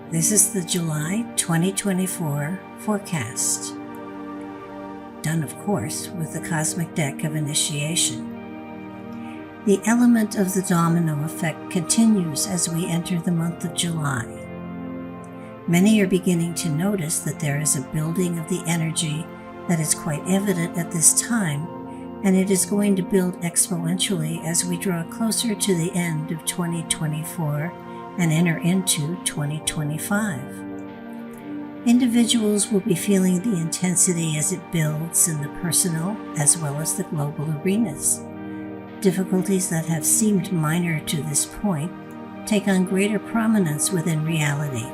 This is the July 2024 forecast, done of course with the cosmic deck of initiation. The element of the domino effect continues as we enter the month of July. Many are beginning to notice that there is a building of the energy that is quite evident at this time, and it is going to build exponentially as we draw closer to the end of 2024 and enter into 2025. Individuals will be feeling the intensity as it builds in the personal as well as the global arenas. Difficulties that have seemed minor to this point take on greater prominence within reality.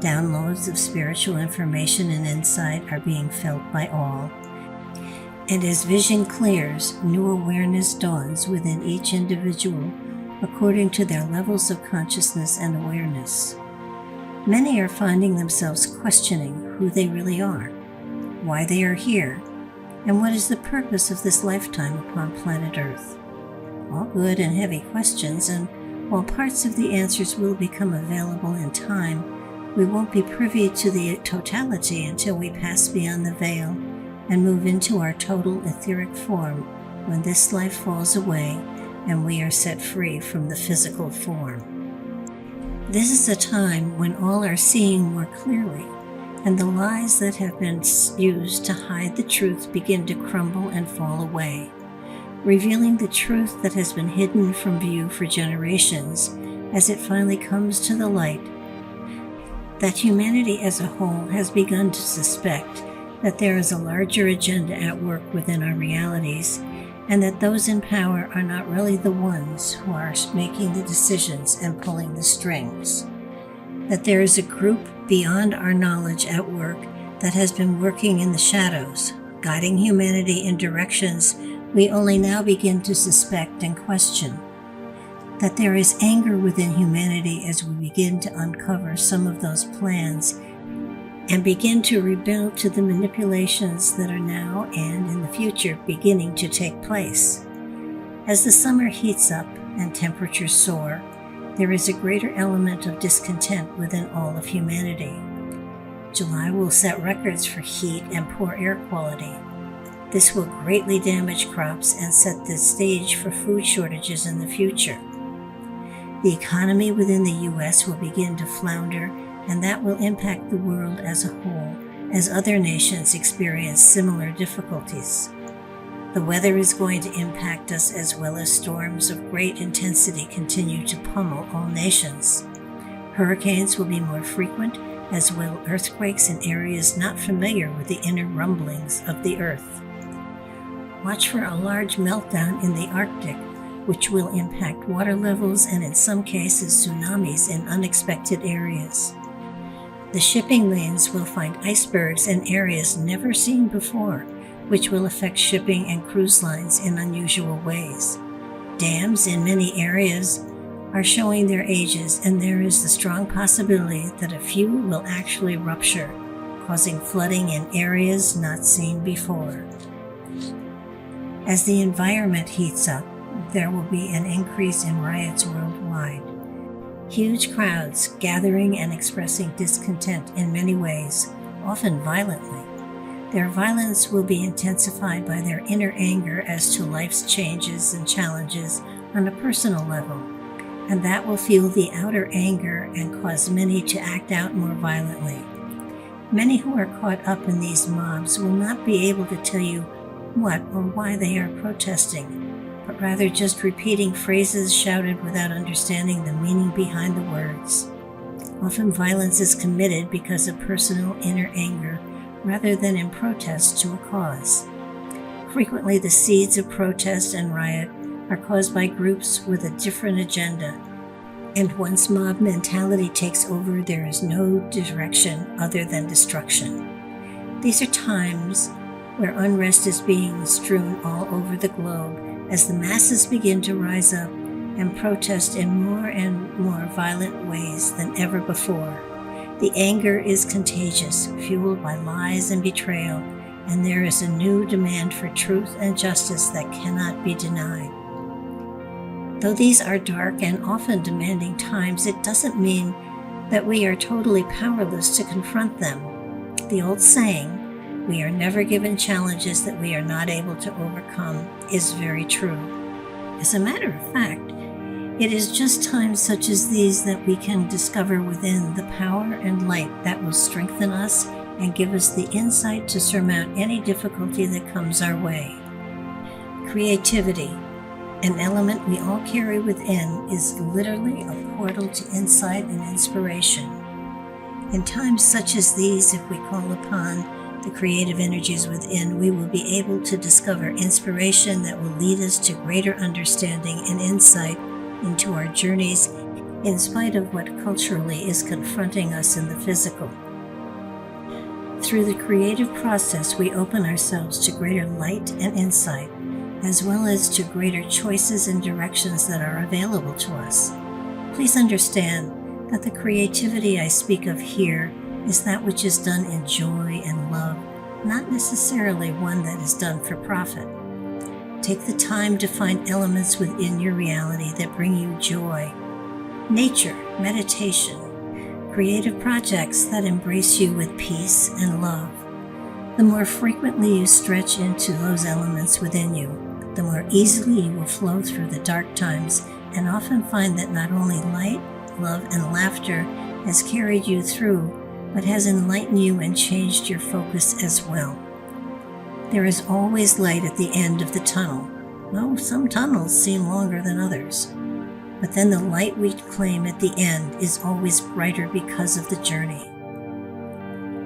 Downloads of spiritual information and insight are being felt by all. And as vision clears, new awareness dawns within each individual according to their levels of consciousness and awareness. Many are finding themselves questioning who they really are, why they are here, and what is the purpose of this lifetime upon planet Earth. All good and heavy questions, and while parts of the answers will become available in time, we won't be privy to the totality until we pass beyond the veil and move into our total etheric form when this life falls away and we are set free from the physical form. This is a time when all are seeing more clearly, and the lies that have been used to hide the truth begin to crumble and fall away, revealing the truth that has been hidden from view for generations as it finally comes to the light that humanity as a whole has begun to suspect that there is a larger agenda at work within our realities, and that those in power are not really the ones who are making the decisions and pulling the strings. That there is a group beyond our knowledge at work that has been working in the shadows, guiding humanity in directions we only now begin to suspect and question. That there is anger within humanity as we begin to uncover some of those plans and begin to rebuild to the manipulations that are now and in the future beginning to take place. As the summer heats up and temperatures soar, there is a greater element of discontent within all of humanity. July will set records for heat and poor air quality. This will greatly damage crops and set the stage for food shortages in the future. The economy within the U.S. will begin to flounder, and that will impact the world as a whole as other nations experience similar difficulties. The weather is going to impact us as well as storms of great intensity continue to pummel all nations. Hurricanes will be more frequent, as will earthquakes in areas not familiar with the inner rumblings of the earth. Watch for a large meltdown in the Arctic, which will impact water levels and in some cases tsunamis in unexpected areas. The shipping lanes will find icebergs in areas never seen before, which will affect shipping and cruise lines in unusual ways. Dams in many areas are showing their ages, and there is the strong possibility that a few will actually rupture, causing flooding in areas not seen before. As the environment heats up, there will be an increase in riots worldwide. Huge crowds gathering and expressing discontent in many ways, often violently. Their violence will be intensified by their inner anger as to life's changes and challenges on a personal level, and that will fuel the outer anger and cause many to act out more violently. Many who are caught up in these mobs will not be able to tell you what or why they are protesting, but rather just repeating phrases shouted without understanding the meaning behind the words. Often violence is committed because of personal inner anger rather than in protest to a cause. Frequently, the seeds of protest and riot are caused by groups with a different agenda, and once mob mentality takes over, there is no direction other than destruction. These are times where unrest is being strewn all over the globe as the masses begin to rise up and protest in more and more violent ways than ever before. The anger is contagious, fueled by lies and betrayal, and there is a new demand for truth and justice that cannot be denied. Though these are dark and often demanding times, it doesn't mean that we are totally powerless to confront them. The old saying, "We are never given challenges that we are not able to overcome," is very true. As a matter of fact, it is just times such as these that we can discover within the power and light that will strengthen us and give us the insight to surmount any difficulty that comes our way. Creativity, an element we all carry within, is literally a portal to insight and inspiration. In times such as these, if we call upon the creative energies within, we will be able to discover inspiration that will lead us to greater understanding and insight into our journeys, in spite of what culturally is confronting us in the physical. Through the creative process, we open ourselves to greater light and insight, as well as to greater choices and directions that are available to us. Please understand that the creativity I speak of here is that which is done in joy and love, not necessarily one that is done for profit. Take the time to find elements within your reality that bring you joy. Nature, meditation, creative projects that embrace you with peace and love. The more frequently you stretch into those elements within you, the more easily you will flow through the dark times and often find that not only light, love, and laughter has carried you through, but has enlightened you and changed your focus as well. There is always light at the end of the tunnel. Well, some tunnels seem longer than others, but then the light we claim at the end is always brighter because of the journey.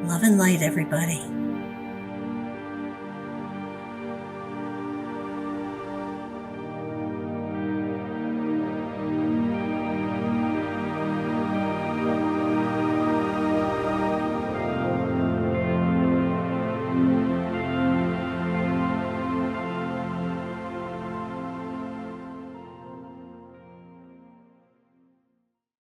Love and light, everybody.